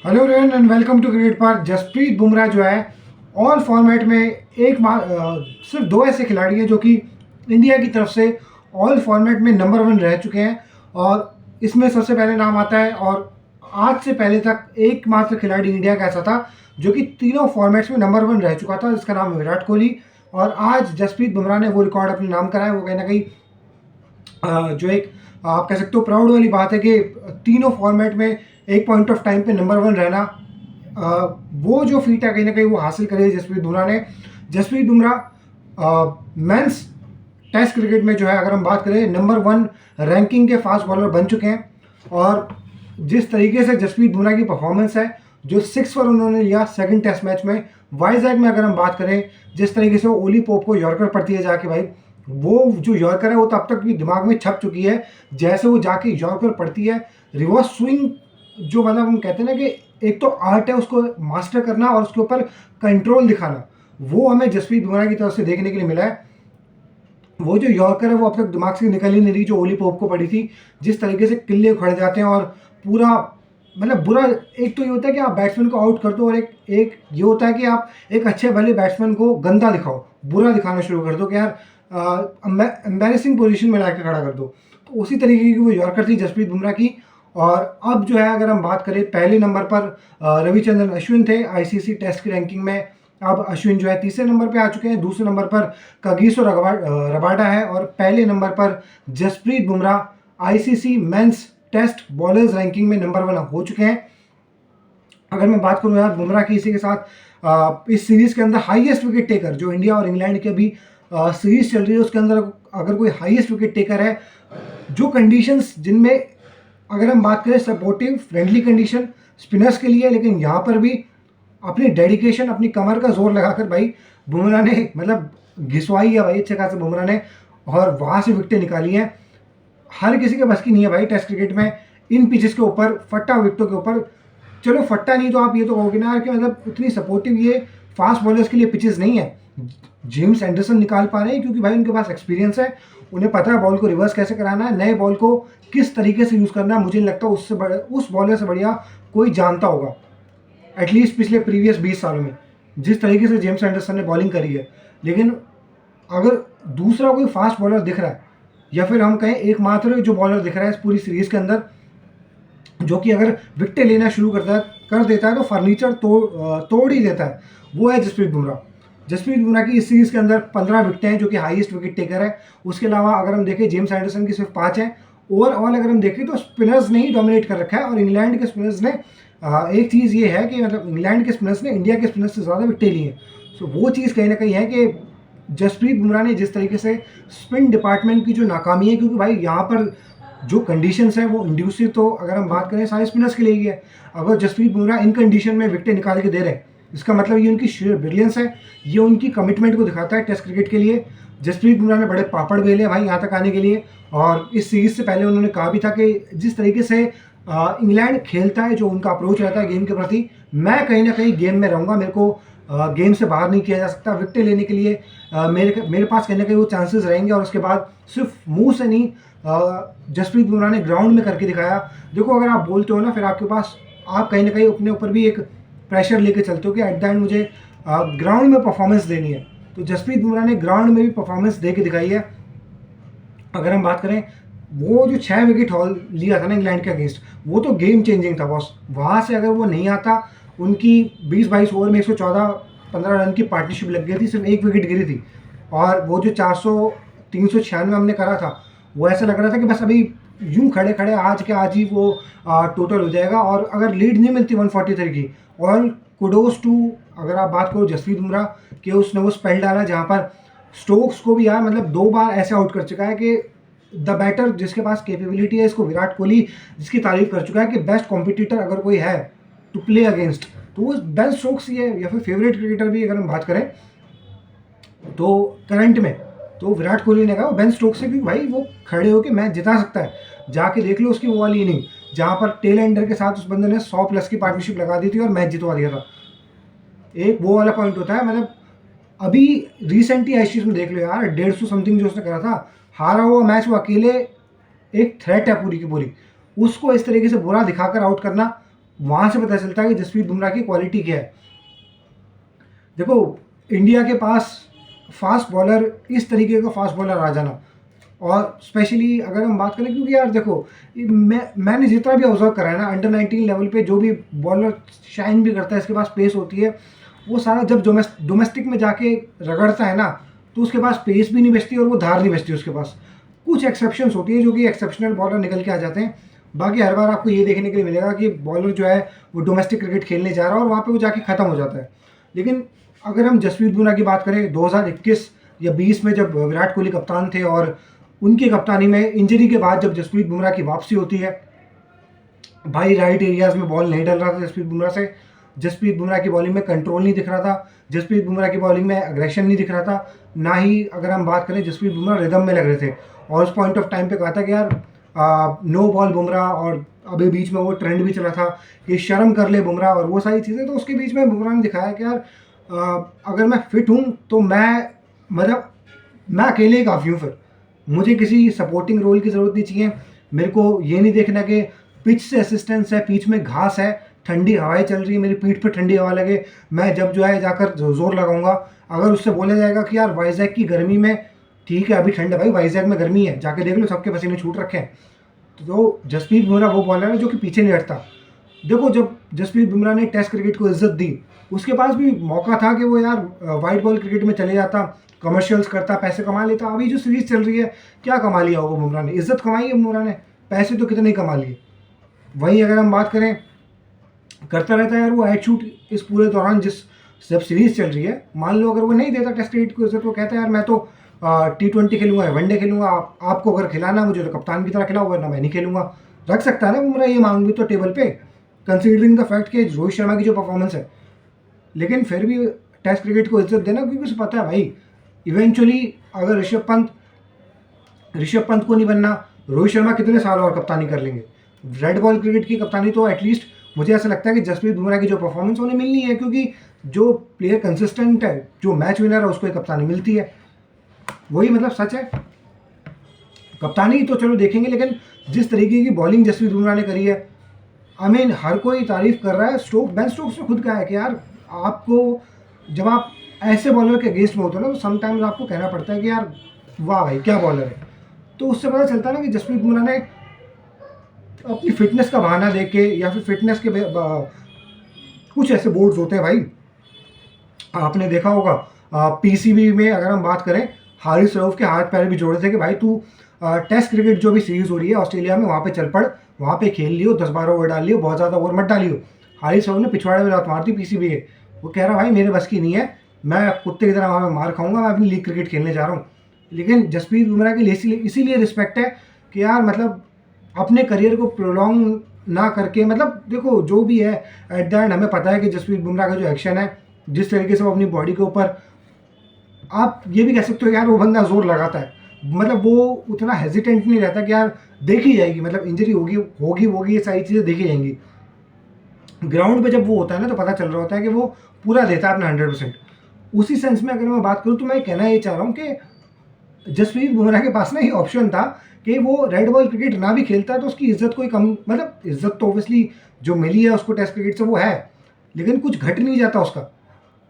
Hello rain and welcome to cricket park. Jasprit Bumrah जो है all format में सिर्फ दो ऐसे खिलाड़ी हैं जो कि इंडिया की तरफ से ऑल फॉर्मेट में नंबर वन रह चुके हैं और इसमें सबसे पहले नाम आता है। और आज से पहले तक एकमात्र खिलाड़ी इंडिया का ऐसा था जो कि तीनों फॉर्मेट्स में नंबर वन रह चुका था, जिसका नाम है विराट कोहली। और आज जसप्रीत बुमराह ने वो रिकॉर्ड अपने नाम करा है। वो कहीं ना कहीं जो एक आप कह सकते हो प्राउड वाली बात है कि तीनों फॉर्मेट में एक पॉइंट ऑफ टाइम पे नंबर वन रहना, वो जो फीट है कहीं ना कहीं वो हासिल करी है जसप्रीत बुमराह ने। Jasprit Bumrah men's test cricket में जो है अगर हम बात करें नंबर वन रैंकिंग के फास्ट बॉलर बन चुके हैं। और जिस तरीके से जसप्रीत बुमराह की परफॉर्मेंस है, जो 6 पर उन्होंने लिया सेकंड टेस्ट मैच में वाइजैक में, अगर हम बात करें जिस तरीके से वो ओली पोप को यॉर्कर पड़ती है जाके, भाई वो जो यॉर्कर है वो तो अब तक भी दिमाग में छप चुकी है। जैसे वो जाके यॉर्कर पड़ती है, रिवर्स स्विंग जो मतलब हम कहते हैं ना कि एक तो आर्ट है उसको मास्टर करना और उसके ऊपर कंट्रोल दिखाना, वो हमें जसप्रीत बुमराह की तरफ से देखने के लिए मिला है। वो जो यॉर्कर है वो अब तक दिमाग से निकल ही नहीं रही, जो ओली पोप को पड़ी थी। जिस तरीके से किले खड़े जाते हैं और पूरा मतलब बुरा, एक तो ये होता है कि आप बैट्समैन को आउट कर दो, और एक एक ये होता है कि आप एक अच्छे भले बैट्समैन को गंदा दिखाओ, बुरा दिखाना शुरू कर दो कि यार एम्बेरसिंग पोजीशन में लाके खड़ा कर दो। तो उसी तरीके की वो यॉर्कर थी जसप्रीत बुमराह की। और अब जो है अगर हम बात करें, पहले नंबर पर रविचंद्रन अश्विन थे आईसीसी टेस्ट की रैंकिंग में। अब अश्विन जो है तीसरे नंबर पे आ चुके हैं। दूसरे नंबर पर कागिसो रबाडा है और पहले नंबर पर Jasprit Bumrah ICC men's test bowlers ranking में नंबर वन हो चुके हैं। अगर मैं बात करूं यार बुमराह की, इसी के साथ इस सीरीज के अंदर हाईएस्ट विकेट टेकर जो इंडिया और इंग्लैंड की अभी सीरीज चल रही है उसके अंदर अगर कोई हाईएस्ट विकेट टेकर है, जो कंडीशंस जिनमें अगर हम बात करें सपोर्टिव फ्रेंडली कंडीशन स्पिनर्स के लिए, लेकिन यहाँ पर भी अपनी डेडिकेशन अपनी कमर का जोर लगाकर भाई बुमराह ने मतलब घिसवाई है भाई अच्छे खासे बुमराह ने, और वहाँ से विकेटें निकाली हैं। हर किसी के बस की नहीं है भाई टेस्ट क्रिकेट में इन पिचेस के ऊपर फट्टा विकेटों के ऊपर। चलो फट्टा नहीं तो आप ये तो कहोगे ना यार कि मतलब उतनी सपोर्टिव ये फास्ट बॉलर्स के लिए पिचेस नहीं है। जेम्स एंडरसन निकाल पा रहे हैं क्योंकि भाई उनके पास एक्सपीरियंस है, उन्हें पता है बॉल को रिवर्स कैसे कराना है, नए बॉल को किस तरीके से यूज़ करना है। मुझे नहीं लगता उस बॉलर से बढ़िया कोई जानता होगा एटलीस्ट पिछले प्रीवियस 20 सालों में, जिस तरीके से जेम्स एंडरसन ने बॉलिंग करी है। लेकिन अगर दूसरा कोई फास्ट बॉलर दिख रहा है, या फिर हम कहें एकमात्र जो बॉलर दिख रहा है इस पूरी सीरीज के अंदर जो कि अगर विकेटें लेना शुरू कर देता है तो फर्नीचर तोड़ ही देता है, वो है जसप्रीत बुमराह। जसप्रीत बुमराह की इस सीरीज के अंदर 15 विकेटें हैं जो कि हाईएस्ट विकेट टेकर है। उसके अलावा अगर हम देखें जेम्स एंडरसन की सिर्फ 5 हैं। ओवरऑल अगर हम देखें तो स्पिनर्स ने ही डोमिनेट कर रखा है, और इंग्लैंड के स्पिनर्स ने एक चीज़ ये है कि मतलब इंग्लैंड के स्पिनर्स ने इंडिया के स्पिनर्स से ज़्यादा विकेटें ली हैं। सो वो चीज़ कहीं ना कहीं है कि जसप्रीत बुमराह ने जिस तरीके से स्पिन डिपार्टमेंट की जो नाकामी है, क्योंकि भाई यहाँ पर जो कंडीशंस हैं वो इंड्यूसिव, तो अगर हम बात करें सारे स्पिनर्स के लिए ही है। अगर जसप्रीत बुमराह इन कंडीशन में विकेटें निकाल के दे रहे हैं, इसका मतलब ये उनकी शेयर ब्रिलियंस है, ये उनकी कमिटमेंट को दिखाता है टेस्ट क्रिकेट के लिए। जसप्रीत बुमराह ने बड़े पापड़ बेले भाई यहाँ तक आने के लिए, और इस सीरीज से पहले उन्होंने कहा भी था कि जिस तरीके से इंग्लैंड खेलता है, जो उनका अप्रोच रहता है गेम के प्रति, मैं कहीं ना कहीं गेम में रहूँगा, मेरे को गेम से बाहर नहीं किया जा सकता। विकेटें लेने के लिए मेरे पास कहीं ना कहीं वो चांसेस रहेंगे। और उसके बाद सिर्फ मुंह से नहीं, जसप्रीत बुमराह ने ग्राउंड में करके दिखाया। देखो अगर आप बोलते हो ना, फिर आपके पास आप कहीं ना कहीं अपने ऊपर भी एक प्रेशर लेके चलते हो कि एट द एंड मुझे ग्राउंड में परफॉर्मेंस देनी है। तो जसप्रीत बुमराह ने ग्राउंड में भी परफॉर्मेंस दे के दिखाई है। अगर हम बात करें, वो जो 6 विकेट हॉल लिया था ना इंग्लैंड के अगेंस्ट, वो तो गेम चेंजिंग था बॉस। वहाँ से अगर वो नहीं आता, उनकी 20-22 ओवर में 114-15 रन की पार्टनरशिप लग गई थी, सिर्फ एक विकेट गिरी थी। और वो जो 396 हमने करा था, वो ऐसा लग रहा था कि बस अभी यूं खड़े खड़े आज के आज ही वो टोटल हो जाएगा। और अगर लीड नहीं मिलती 143 की, और कुडोज टू अगर आप बात करो जसप्रीत बुमराह कि उसने वो स्पेल डाला जहाँ पर स्टोक्स को भी यार मतलब 2 बार ऐसे आउट कर चुका है कि द बैटर जिसके पास कैपेबिलिटी है, इसको विराट कोहली जिसकी तारीफ कर चुका है कि बेस्ट कॉम्पिटिटर अगर कोई है टू प्ले अगेंस्ट तो वो बेन स्टोक्स ही है, या फिर फेवरेट क्रिकेटर भी अगर हम बात करें तो करंट में, तो विराट कोहली ने कहा वो बेन स्टोक्स है, क्योंकि भाई वो खड़े होकर मैच जिता सकता है। जाके देख लो उसकी वो वाली इनिंग जहाँ पर टेल एंडर के साथ उस बंदे ने 100+ की पार्टनरशिप लगा दी थी और मैच जितवा दिया था। एक वो वाला पॉइंट होता है, मतलब अभी रिसेंटली एशियज में देख लो यार, 150 समथिंग जो उसने करा था, हारा हुआ मैच वो अकेले एक थ्रेट है पूरी की पूरी। उसको इस तरीके से बुरा दिखाकर आउट करना, वहाँ से पता चलता है कि जसप्रीत बुमराह की क्वालिटी क्या है। देखो, इंडिया के पास फास्ट बॉलर, इस तरीके का फास्ट बॉलर आ जाना, और स्पेशली अगर हम बात करें, क्योंकि यार देखो, मैंने जितना भी ऑब्जर्व करा है ना, अंडर 19 लेवल पे जो भी बॉलर शाइन भी करता है, इसके पास पेस होती है, वो सारा जब डोमेस्टिक में जाके रगड़ता है ना, तो उसके पास पेस भी नहीं बचती और वो धार नहीं बचती उसके पास। कुछ एक्सेप्शंस होती है जो कि एक्सेप्शनल बॉलर निकल के आ जाते हैं। बाकी हर बार आपको ये देखने के लिए मिलेगा कि बॉलर जो है वो डोमेस्टिक क्रिकेट खेलने जा रहा है और वहाँ पे वो जाके ख़त्म हो जाता है। लेकिन अगर हम जसप्रीत बुमराह की बात करें, 2021 या 20 में जब विराट कोहली कप्तान थे और उनकी कप्तानी में इंजरी के बाद जब जसप्रीत बुमराह की वापसी होती है, भाई राइट एरियाज में बॉल नहीं डल रहा था जसप्रीत बुमराह से। जसप्रीत बुमराह की बॉलिंग में कंट्रोल नहीं दिख रहा था, जसप्रीत बुमराह की बॉलिंग में अग्रेशन नहीं दिख रहा था, ना ही अगर हम बात करें जसप्रीत बुमराह रिदम में लग रहे थे। और उस पॉइंट ऑफ टाइम पे कहा था कि यार नो बॉल बुमराह, और अभी बीच में वो ट्रेंड भी चला था कि शर्म कर ले बुमराह और वो सारी चीज़ें। तो उसके बीच में बुमराह ने दिखाया कि यार अगर मैं फिट हूँ तो मैं अकेले ही काफ़ी हूँ, फिर मुझे किसी सपोर्टिंग रोल की ज़रूरत नहीं चाहिए। मेरे को ये नहीं देखना कि पिच से असिस्टेंस है, पिच में घास है, ठंडी हवाएं चल रही है, मेरी पीठ पे ठंडी हवा लगे, मैं जब जो है जाकर जोर लगाऊंगा। अगर उससे बोला जाएगा कि यार वाइजैक की गर्मी में, ठीक है अभी ठंड है भाई, वाइजैक में गर्मी है, जाके देख लो सबके पसीने छूट रखे हैं। तो जसप्रीत बुमराह वो बॉलर है जो कि पीछे नहीं हटता। देखो, जब जसप्रीत बुमराह ने टेस्ट क्रिकेट को इज्जत दी, उसके पास भी मौका था कि वो यार वाइट बॉल क्रिकेट में चले जाता, कमर्शियल्स करता, पैसे कमा लेता। अभी जो सीरीज चल रही है, क्या कमा लिया होगा बुमराह ने? इज्जत कमाई है बुमराह ने, पैसे तो कितने ही कमा लिए। वहीं अगर हम बात करें, करता रहता है यार वो एड शूट इस पूरे दौरान, जब सीरीज चल रही है। मान लो अगर वो नहीं देता टेस्ट क्रिकेट को इज्जत, वो कहता है यार मैं तो T20 खेलूंगा या वनडे खेलूंगा, आपको अगर खिलाना मुझे तो कप्तान की तरह खिलाओ, वरना मैं नहीं खेलूंगा। रख सकता है ना बुमराह ये मांग भी तो टेबल पे, कंसीडरिंग द फैक्ट कि रोहित शर्मा की जो परफॉर्मेंस है। लेकिन फिर भी टेस्ट क्रिकेट को इज्जत देना, क्योंकि उसे पता है भाई इवेंचुअली अगर ऋषभ पंत को नहीं बनना, रोहित शर्मा कितने साल और कप्तानी कर लेंगे। रेड बॉल क्रिकेट की कप्तानी तो एटलीस्ट मुझे ऐसा लगता है कि जसप्रीत बुमराह की जो परफॉर्मेंस उन्हें मिलनी है, क्योंकि जो प्लेयर कंसिस्टेंट है, जो मैच विनर है, उसको कप्तानी मिलती है। वही मतलब सच है। कप्तानी तो चलो देखेंगे, लेकिन जिस तरीके की बॉलिंग जसप्रीत बुमराह ने करी है, आई मीन हर कोई तारीफ कर रहा है। बेन स्टोक्स ने खुद कहा है कि यार आपको, जब आप ऐसे बॉलर के अगेंस्ट में होते हो ना, तो समटाइम्स आपको कहना पड़ता है कि यार वाह भाई क्या बॉलर है। तो उससे पता चलता है ना कि जसप्रीत बुमराह ने अपनी फिटनेस का बहाना देके, या फिर फिटनेस के कुछ ऐसे बोर्ड्स होते हैं भाई, आपने देखा होगा पीसीबी में अगर हम बात करें, हारिस रऊफ के हाथ पैर भी जोड़े थे कि भाई तू टेस्ट क्रिकेट जो भी सीरीज हो रही है ऑस्ट्रेलिया में, वहाँ पे चल पड़, वहाँ पे खेल लियो, 10-12 ओवर डाल लियो, बहुत ज़्यादा ओवर मत डालियो। हारिस रऊफ ने पिछवाड़े में लात मार दी पीसीबी के। वो कह रहा भाई मेरे बस की नहीं है, मैं कुत्ते की तरह वहाँ पे मार खाऊंगा, मैं अपनी लीग क्रिकेट खेलने जा रहा हूँ। लेकिन जसप्रीत बुमराह के लिए इसीलिए रिस्पेक्ट है कि यार मतलब अपने करियर को प्रोलॉन्ग ना करके, मतलब देखो जो भी है, एट द एंड हमें पता है कि जसप्रीत बुमराह का जो एक्शन है, जिस तरीके से वो अपनी बॉडी के ऊपर, आप ये भी कह सकते हो यार वो बंदा जोर लगाता है, मतलब वो उतना हेजिटेंट नहीं रहता कि यार देखी जाएगी, मतलब इंजरी होगी होगी होगी, ये सारी चीज़ें देखी जाएंगी। ग्राउंड पे जब वो होता है ना, तो पता चल रहा होता है कि वो पूरा देता है अपना 100%। उसी सेंस में अगर मैं बात करूँ, तो मैं कहना ये चाह रहा हूँ कि जसप्रीत बुमराह के पास ना ये ऑप्शन था कि वो रेड बॉल क्रिकेट ना भी खेलता है तो उसकी इज्जत कोई कम, मतलब इज्जत तो ऑब्वियसली जो मिली है उसको टेस्ट क्रिकेट से वो है, लेकिन कुछ घट नहीं जाता उसका।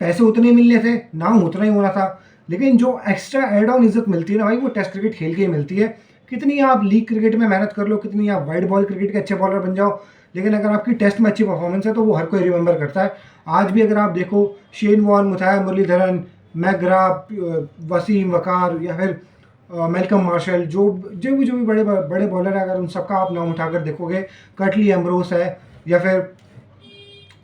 पैसे उतने मिलने थे, नाम उतना ही होना था, लेकिन जो एक्स्ट्रा एड ऑन इज्जत मिलती है ना भाई, वो टेस्ट क्रिकेट खेल के ही मिलती है। कितनी आप लीग क्रिकेट में मेहनत कर लो, कितनी आप वाइड बॉल क्रिकेट के अच्छे बॉलर बन जाओ, लेकिन अगर आपकी टेस्ट में अच्छी परफॉर्मेंस है तो वो हर कोई रिमेंबर करता है। आज भी अगर आप देखो, Shane Warne, Muttiah Muralitharan, McGrath, Wasim Waqar, या फिर मेलकम मार्शल, जो भी बड़े बड़े बॉलर हैं, अगर उन सबका आप नाम उठाकर देखोगे, कटली एम्ब्रोस है, या फिर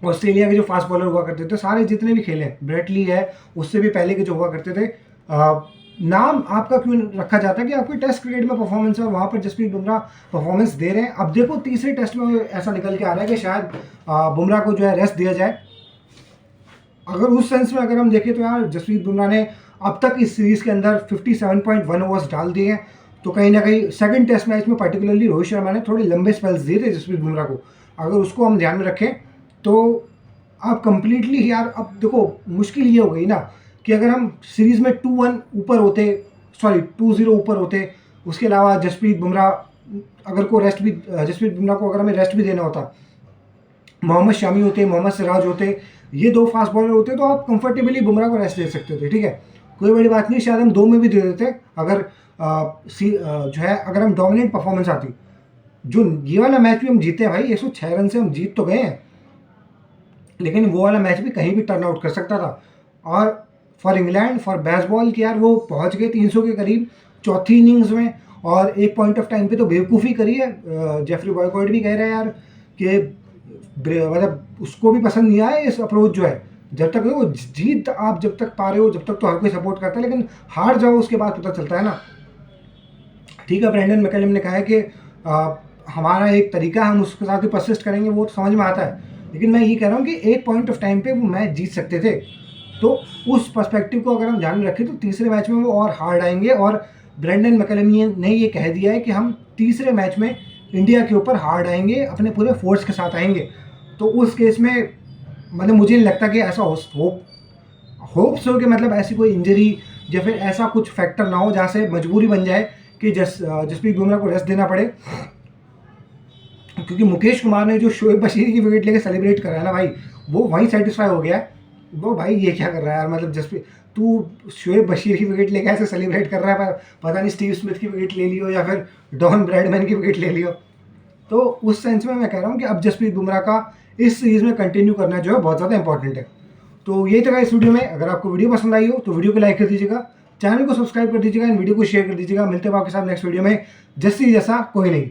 ऑस्ट्रेलिया के जो फास्ट बॉलर हुआ करते थे, सारे जितने भी खेले, ब्रेटली है, उससे भी पहले के जो हुआ करते थे, नाम आपका क्यों रखा जाता है कि आपकी टेस्ट क्रिकेट में परफॉर्मेंस है, वहाँ पर जसप्रीत बुमराह परफॉर्मेंस दे रहे हैं। अब देखो तीसरे टेस्ट में ऐसा निकल के आ रहा है कि शायद बुमराह को जो है रेस्ट दिया जाए। अगर उस सेंस में अगर हम देखें तो यार जसप्रीत बुमराह ने अब तक इस सीरीज़ के अंदर 57.1 ओवर्स डाल दिए हैं। तो कहीं ना कहीं सेकंड टेस्ट मैच में पर्टिकुलरली रोहित शर्मा ने थोड़े लंबे स्पेल्स दिए थे जसप्रीत बुमराह को, अगर उसको हम ध्यान में रखें तो आप कंप्लीटली, यार अब देखो मुश्किल ये हो गई ना कि अगर हम सीरीज़ में 2-1 ऊपर होते, सॉरी 2-0 ऊपर होते, उसके अलावा जसप्रीत बुमराह को अगर हमें रेस्ट भी देना होता, मोहम्मद शमी होते, मोहम्मद सिराज होते, ये 2 फास्ट बॉलर होते तो आप कंफर्टेबली बुमराह को रेस्ट दे सकते थे, ठीक है। कोई बड़ी बात नहीं, शायद हम 2 में भी दे देते अगर जो है अगर हम डोमिनेंट परफॉर्मेंस आती। जो ये वाला मैच भी हम जीते हैं भाई, 106 रन से हम जीत तो गए हैं, लेकिन वो वाला मैच भी कहीं भी टर्न आउट कर सकता था। और फॉर इंग्लैंड, फॉर बेसबॉल कि यार वो पहुंच गए 300 के करीब चौथी इनिंग्स में, और एक पॉइंट ऑफ टाइम पे तो बेवकूफ़ी करी है। जेफरी बॉयकॉट भी कह रहे हैं यार कि मतलब उसको भी पसंद नहीं आया इस अप्रोच जो है। जब तक वो जीत आप जब तक पा रहे हो, जब तक तो हर कोई सपोर्ट करता है, लेकिन हार जाओ उसके बाद पता चलता है ना। ठीक है, ब्रेंडन मैकलम ने कहा है कि हमारा एक तरीका, हम उसके साथ भी परसिस्ट करेंगे, वो तो समझ में आता है, लेकिन मैं ये कह रहा हूँ कि एक पॉइंट ऑफ टाइम पे वो मैच जीत सकते थे। तो उस पर्सपेक्टिव को अगर हम ध्यान में रखें तो तीसरे मैच में वो और हार्ड आएंगे, और ब्रेंडन मैकलम ने ये कह दिया है कि हम तीसरे मैच में इंडिया के ऊपर हार्ड आएंगे, अपने पूरे फोर्स के साथ आएंगे। तो उस केस में मतलब मुझे नहीं लगता कि ऐसा होप्स हो कि मतलब ऐसी कोई इंजरी या फिर ऐसा कुछ फैक्टर ना हो जहाँ से मजबूरी बन जाए कि जसप्रीत बुमराह को रेस्ट देना पड़े। क्योंकि मुकेश कुमार ने जो शोएब बशीर की विकेट लेके सेलिब्रेट करा है ना भाई, वो वहीं सेटिस्फाई हो गया है। वो भाई ये क्या कर रहा है यार, मतलब जसप्रीत तू शोएब बशीर की विकेट लेके ऐसे सेलिब्रेट कर रहा है, पर पता नहीं स्टीव स्मिथ की विकेट ले लियो या फिर डॉन ब्रैडमैन की विकेट ले लियो। तो उस सेंस में मैं कह रहा हूँ कि अब जसप्रीत बुमराह का इस सीरीज़ में कंटिन्यू करना जो है बहुत ज़्यादा इंपॉर्टेंट है। तो ये था इस वीडियो में। अगर आपको वीडियो पसंद आई हो तो वीडियो को लाइक कर दीजिएगा, चैनल को सब्सक्राइब कर दीजिएगा, इन वीडियो को शेयर कर दीजिएगा। मिलते हैं आपके साथ नेक्स्ट वीडियो में, जैसा कोई नहीं।